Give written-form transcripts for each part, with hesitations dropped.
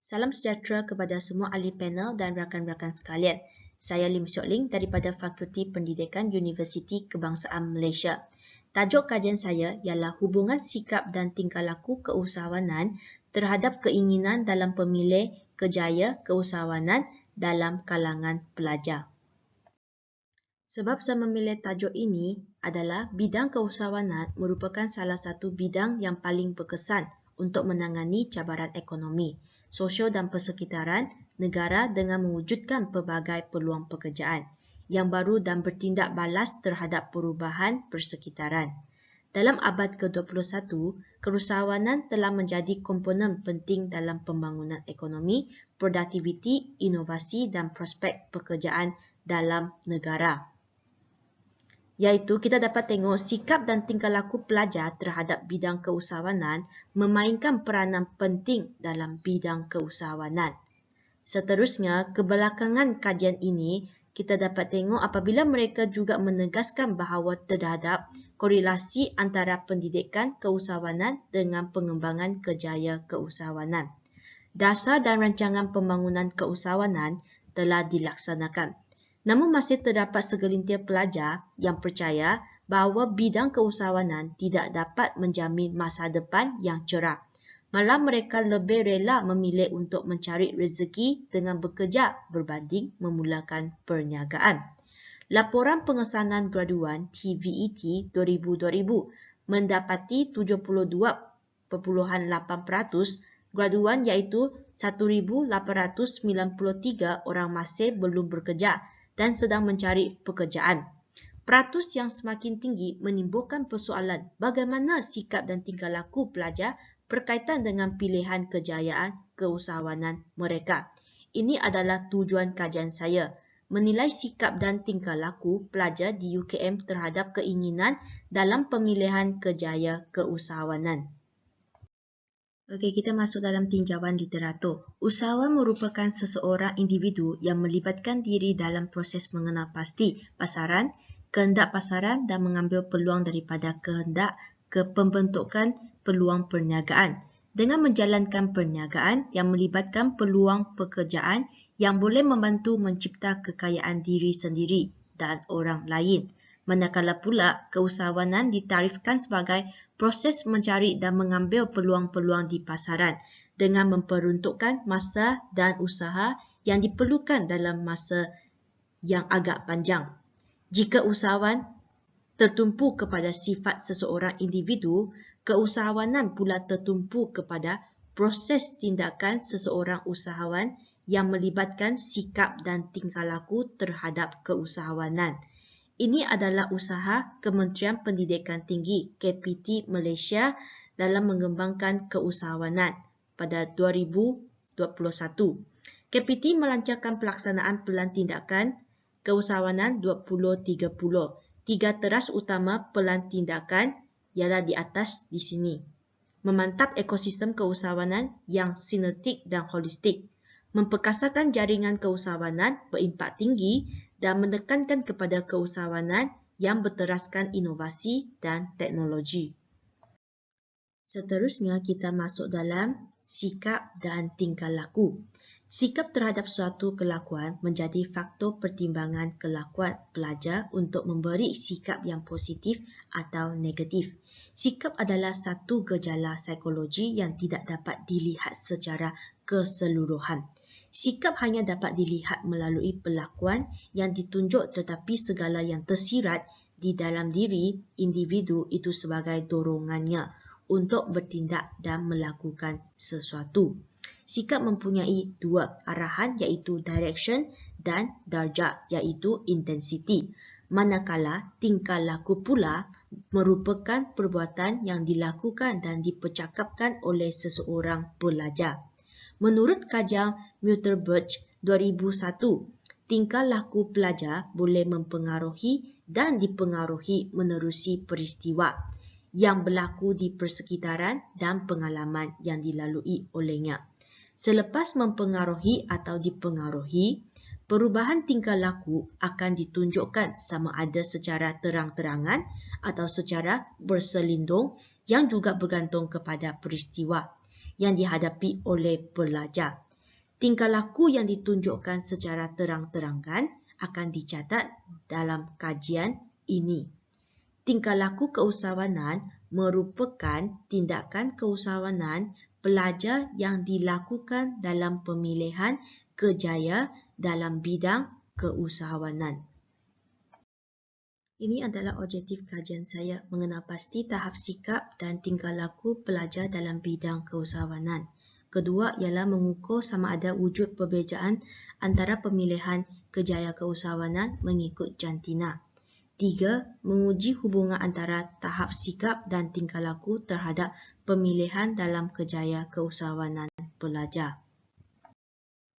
Salam sejahtera kepada semua ahli panel dan rakan-rakan sekalian. Saya Lim Siok Ling daripada Fakulti Pendidikan Universiti Kebangsaan Malaysia. Tajuk kajian saya ialah hubungan sikap dan tingkah laku keusahawanan terhadap keinginan dalam pemilih kejaya keusahawanan dalam kalangan pelajar. Sebab saya memilih tajuk ini adalah bidang keusahawanan merupakan salah satu bidang yang paling berkesan untuk menangani cabaran ekonomi, sosial dan persekitaran negara dengan mewujudkan pelbagai peluang pekerjaan yang baru dan bertindak balas terhadap perubahan persekitaran. Dalam abad ke-21, keusahawanan telah menjadi komponen penting dalam pembangunan ekonomi, produktiviti, inovasi dan prospek pekerjaan dalam negara. Iaitu kita dapat tengok sikap dan tingkah laku pelajar terhadap bidang keusahawanan memainkan peranan penting dalam bidang keusahawanan. Seterusnya, kebelakangan kajian ini, kita dapat tengok apabila mereka juga menegaskan bahawa terhadap korelasi antara pendidikan keusahawanan dengan pengembangan kejaya keusahawanan. Dasar dan rancangan pembangunan keusahawanan telah dilaksanakan. Namun masih terdapat segelintir pelajar yang percaya bahawa bidang keusahawanan tidak dapat menjamin masa depan yang cerah. Malah mereka lebih rela memilih untuk mencari rezeki dengan bekerja berbanding memulakan perniagaan. Laporan pengesanan graduan TVET 2000 mendapati 72.8% graduan iaitu 1,893 orang masih belum bekerja dan sedang mencari pekerjaan. Peratus yang semakin tinggi menimbulkan persoalan bagaimana sikap dan tingkah laku pelajar berkaitan dengan pilihan kejayaan keusahawanan mereka. Ini adalah tujuan kajian saya, menilai sikap dan tingkah laku pelajar di UKM terhadap keinginan dalam pemilihan kejaya keusahawanan. Okey, kita masuk dalam tinjauan literatur. Usahawan merupakan seseorang individu yang melibatkan diri dalam proses mengenal pasti pasaran, kehendak pasaran dan mengambil peluang daripada kehendak ke pembentukan peluang perniagaan. Dengan menjalankan perniagaan yang melibatkan peluang pekerjaan yang boleh membantu mencipta kekayaan diri sendiri dan orang lain. Manakala pula keusahawanan ditarifkan sebagai proses mencari dan mengambil peluang-peluang di pasaran dengan memperuntukkan masa dan usaha yang diperlukan dalam masa yang agak panjang. Jika usahawan tertumpu kepada sifat seseorang individu, keusahawanan pula tertumpu kepada proses tindakan seseorang usahawan yang melibatkan sikap dan tingkah laku terhadap keusahawanan. Ini adalah usaha Kementerian Pendidikan Tinggi KPT Malaysia dalam mengembangkan keusahawanan pada 2021. KPT melancarkan pelaksanaan Pelan Tindakan Keusahawanan 2030. Tiga teras utama Pelan Tindakan ialah di atas di sini. Memantap ekosistem keusahawanan yang sinertik dan holistik. Memperkasakan jaringan keusahawanan berimpak tinggi dan menekankan kepada keusahawanan yang berteraskan inovasi dan teknologi. Seterusnya kita masuk dalam sikap dan tingkah laku. Sikap terhadap suatu kelakuan menjadi faktor pertimbangan kelakuan pelajar untuk memberi sikap yang positif atau negatif. Sikap adalah satu gejala psikologi yang tidak dapat dilihat secara keseluruhan. Sikap hanya dapat dilihat melalui perlakuan yang ditunjuk tetapi segala yang tersirat di dalam diri individu itu sebagai dorongannya untuk bertindak dan melakukan sesuatu. Sikap mempunyai dua arahan iaitu direction dan darjah iaitu intensity. Manakala tingkah laku pula merupakan perbuatan yang dilakukan dan dipercakapkan oleh seseorang pelajar. Menurut kajian Mutter-Birch 2001, tingkah laku pelajar boleh mempengaruhi dan dipengaruhi menerusi peristiwa yang berlaku di persekitaran dan pengalaman yang dilalui olehnya. Selepas mempengaruhi atau dipengaruhi, perubahan tingkah laku akan ditunjukkan sama ada secara terang-terangan atau secara berselindung yang juga bergantung kepada peristiwa yang dihadapi oleh pelajar. Tingkah laku yang ditunjukkan secara terang-terangan akan dicatat dalam kajian ini. Tingkah laku keusahawanan merupakan tindakan keusahawanan pelajar yang dilakukan dalam pemilihan kerjaya dalam bidang keusahawanan. Ini adalah objektif kajian saya mengenal pasti tahap sikap dan tingkah laku pelajar dalam bidang keusahawanan. Kedua ialah mengukur sama ada wujud perbezaan antara pemilihan kerjaya keusahawanan mengikut jantina. 3. Menguji hubungan antara tahap sikap dan tingkah laku terhadap pemilihan dalam kerjaya keusahawanan pelajar.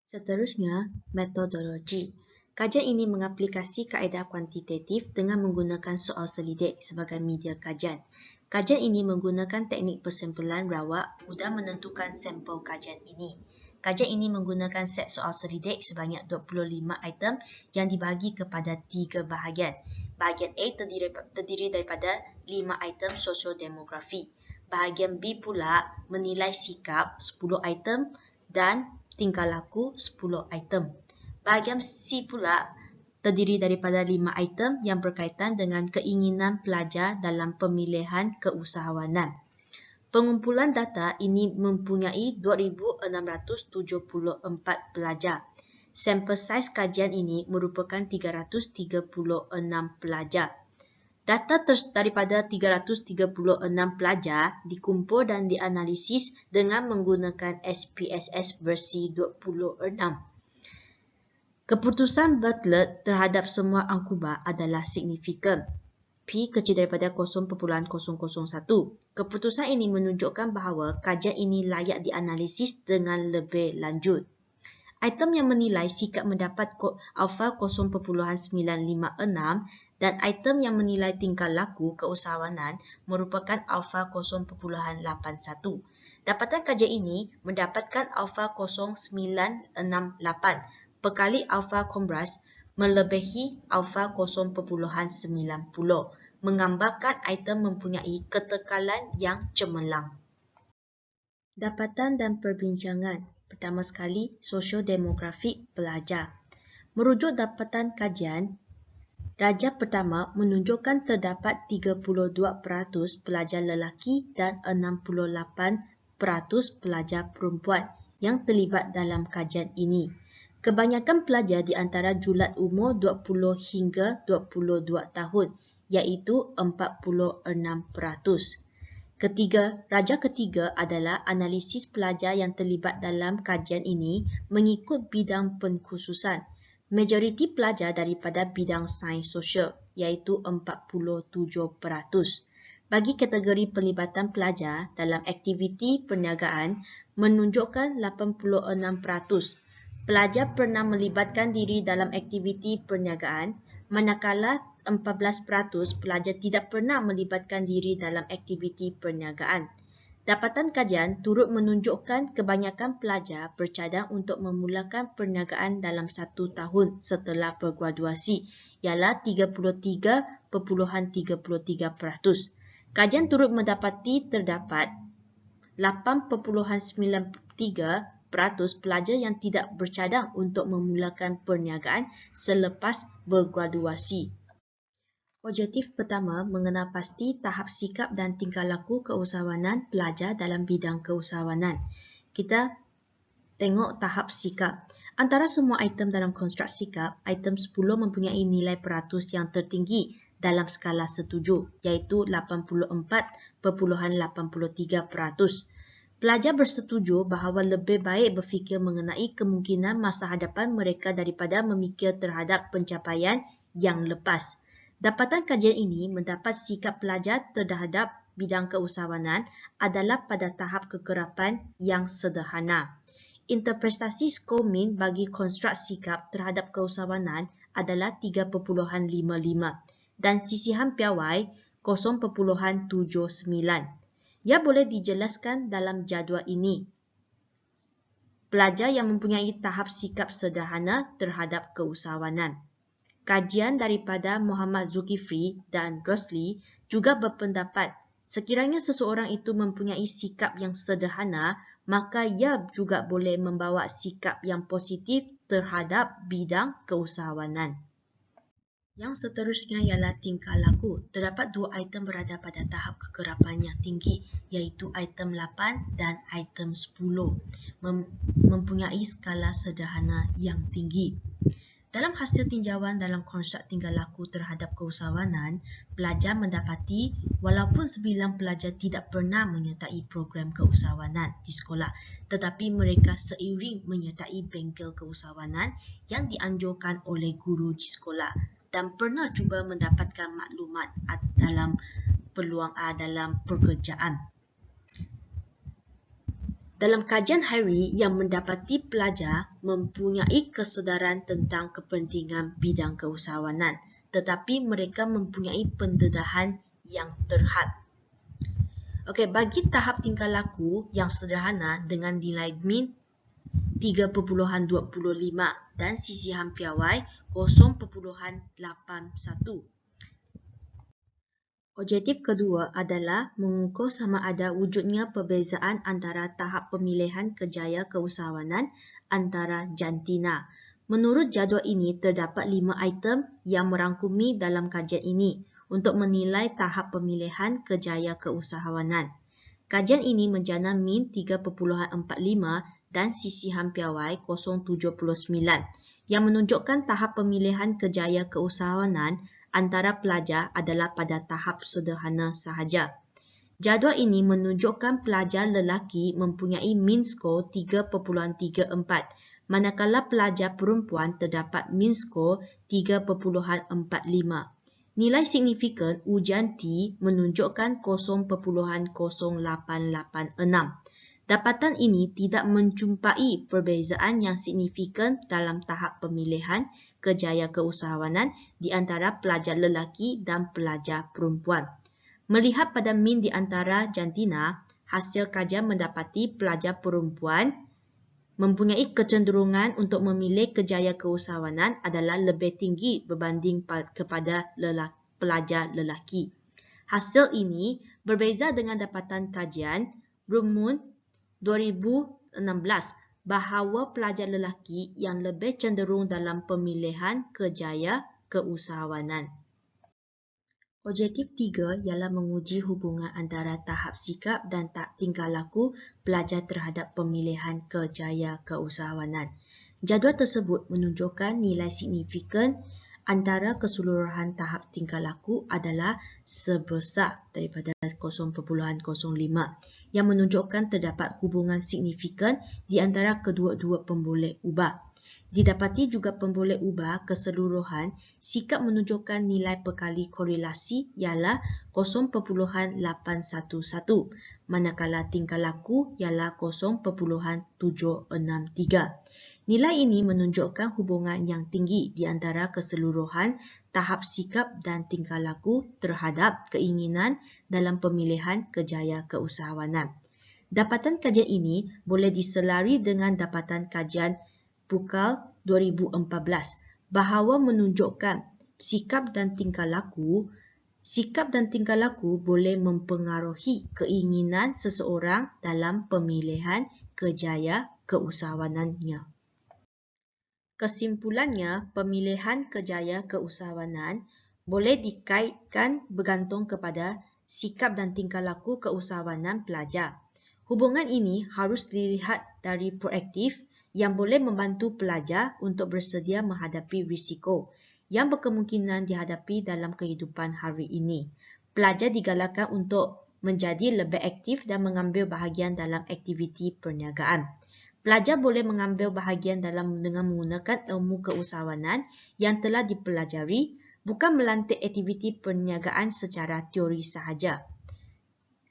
Seterusnya, metodologi. Kajian ini mengaplikasi kaedah kuantitatif dengan menggunakan soal selidik sebagai media kajian. Kajian ini menggunakan teknik persempelan rawak mudah menentukan sampel kajian ini. Kajian ini menggunakan set soal selidik sebanyak 25 item yang dibagi kepada 3 bahagian. Bahagian A terdiri daripada 5 item sosiodemografi. Bahagian B pula menilai sikap 10 item dan tingkah laku 10 item. Bahagian C pula terdiri daripada 5 item yang berkaitan dengan keinginan pelajar dalam pemilihan keusahawanan. Pengumpulan data ini mempunyai 2,674 pelajar. Sampel saiz kajian ini merupakan 336 pelajar. Data daripada 336 pelajar dikumpul dan dianalisis dengan menggunakan SPSS versi 26. Keputusan Bartlett terhadap semua angkuba adalah signifikan. P kecil daripada 0.001. Keputusan ini menunjukkan bahawa kajian ini layak dianalisis dengan lebih lanjut. Item yang menilai sikap mendapat alfa 0.956 dan item yang menilai tingkah laku keusahawanan merupakan alfa 0.81. Dapatan kajian ini mendapatkan alfa 0.968 perkali alfa kombras melebihi alfa 0.90, menggambarkan item mempunyai ketekalan yang cemerlang. Dapatan dan perbincangan. Pertama sekali, sosiodemografik pelajar. Merujuk dapatan kajian, darjah pertama menunjukkan terdapat 32% pelajar lelaki dan 68% pelajar perempuan yang terlibat dalam kajian ini. Kebanyakan pelajar di antara julat umur 20 hingga 22 tahun, iaitu 46%. Darjah ketiga adalah analisis pelajar yang terlibat dalam kajian ini mengikut bidang pengkhususan. Majoriti pelajar daripada bidang sains sosial, iaitu 47%. Bagi kategori pelibatan pelajar dalam aktiviti perniagaan menunjukkan 86%. Pelajar pernah melibatkan diri dalam aktiviti perniagaan, manakala 14% pelajar tidak pernah melibatkan diri dalam aktiviti perniagaan. Dapatan kajian turut menunjukkan kebanyakan pelajar bercadang untuk memulakan perniagaan dalam 1 tahun setelah bergraduasi, ialah 33.33%. Kajian turut mendapati terdapat 8.93% pelajar yang tidak bercadang untuk memulakan perniagaan selepas bergraduasi. Objektif pertama mengenal pasti tahap sikap dan tingkah laku keusahawanan pelajar dalam bidang keusahawanan. Kita tengok tahap sikap. Antara semua item dalam konstruk sikap, item 10 mempunyai nilai peratus yang tertinggi dalam skala setuju, iaitu 84.83%. Pelajar bersetuju bahawa lebih baik berfikir mengenai kemungkinan masa hadapan mereka daripada memikir terhadap pencapaian yang lepas. Dapatan kajian ini mendapat sikap pelajar terhadap bidang keusahawanan adalah pada tahap kekerapan yang sederhana. Interpretasi skor min bagi konstruk sikap terhadap keusahawanan adalah 3.55 dan sisihan piawai 0.79. Ia boleh dijelaskan dalam jadual ini. Pelajar yang mempunyai tahap sikap sederhana terhadap keusahawanan. Kajian daripada Muhammad Zulkifli dan Rosli juga berpendapat sekiranya seseorang itu mempunyai sikap yang sederhana, maka ia juga boleh membawa sikap yang positif terhadap bidang keusahawanan. Yang seterusnya ialah tingkah laku. Terdapat dua item berada pada tahap kekerapan yang tinggi, iaitu item 8 dan item 10, mempunyai skala sederhana yang tinggi. Dalam hasil tinjauan dalam konstruk tingkah laku terhadap keusahawanan, pelajar mendapati walaupun 9 pelajar tidak pernah menyertai program keusahawanan di sekolah, tetapi mereka seiring menyertai bengkel keusahawanan yang dianjurkan oleh guru di sekolah dan pernah cuba mendapatkan maklumat dalam peluang dalam pekerjaan. Dalam kajian hari yang mendapati pelajar mempunyai kesedaran tentang kepentingan bidang keusahawanan, tetapi mereka mempunyai pendedahan yang terhad. Okey, bagi tahap tingkah laku yang sederhana dengan nilai min 3.25 dan sisihan piawai 0.81. Objektif kedua adalah mengukur sama ada wujudnya perbezaan antara tahap pemilihan kerjaya keusahawanan antara jantina. Menurut jadual ini, terdapat 5 item yang merangkumi dalam kajian ini untuk menilai tahap pemilihan kerjaya keusahawanan. Kajian ini menjana min 3.45 dan sisihan piawai 0.79 yang menunjukkan tahap pemilihan kerjaya keusahawanan antara pelajar adalah pada tahap sederhana sahaja. Jadual ini menunjukkan pelajar lelaki mempunyai min skor 3.34, manakala pelajar perempuan terdapat min skor 3.45. Nilai signifikan ujian T menunjukkan 0.0886. Dapatan ini tidak menjumpai perbezaan yang signifikan dalam tahap pemilihan kerjaya keusahawanan di antara pelajar lelaki dan pelajar perempuan. Melihat pada min di antara jantina, hasil kajian mendapati pelajar perempuan mempunyai kecenderungan untuk memilih kerjaya keusahawanan adalah lebih tinggi berbanding kepada pelajar lelaki. Hasil ini berbeza dengan dapatan kajian rumun 2016 bahawa pelajar lelaki yang lebih cenderung dalam pemilihan kerjaya keusahawanan. Objektif 3 ialah menguji hubungan antara tahap sikap dan tingkah laku pelajar terhadap pemilihan kerjaya keusahawanan. Jadual tersebut menunjukkan nilai signifikan antara keseluruhan tahap tingkah laku adalah sebesar daripada 0.05 yang menunjukkan terdapat hubungan signifikan di antara kedua-dua pemboleh ubah. Didapati juga pemboleh ubah keseluruhan sikap menunjukkan nilai perkali korelasi ialah 0.811, manakala tingkah laku ialah 0.763. Nilai ini menunjukkan hubungan yang tinggi di antara keseluruhan tahap sikap dan tingkah laku terhadap keinginan dalam pemilihan kerjaya keusahawanan. Dapatan kajian ini boleh diselari dengan dapatan kajian Pukal 2014 bahawa menunjukkan sikap dan tingkah laku boleh mempengaruhi keinginan seseorang dalam pemilihan kerjaya keusahawanannya. Kesimpulannya, pemilihan kerjaya keusahawanan boleh dikaitkan bergantung kepada sikap dan tingkah laku keusahawanan pelajar. Hubungan ini harus dilihat dari proaktif yang boleh membantu pelajar untuk bersedia menghadapi risiko yang berkemungkinan dihadapi dalam kehidupan hari ini. Pelajar digalakkan untuk menjadi lebih aktif dan mengambil bahagian dalam aktiviti perniagaan. Pelajar boleh mengambil bahagian dengan menggunakan ilmu keusahawanan yang telah dipelajari, bukan melantik aktiviti perniagaan secara teori sahaja.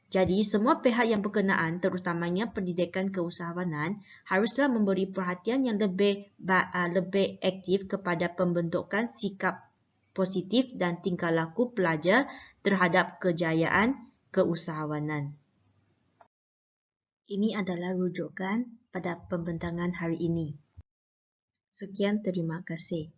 Jadi, semua pihak yang berkenaan, terutamanya pendidikan keusahawanan, haruslah memberi perhatian yang lebih aktif kepada pembentukan sikap positif dan tingkah laku pelajar terhadap kejayaan keusahawanan. Ini adalah rujukan pada pembentangan hari ini. Sekian, terima kasih.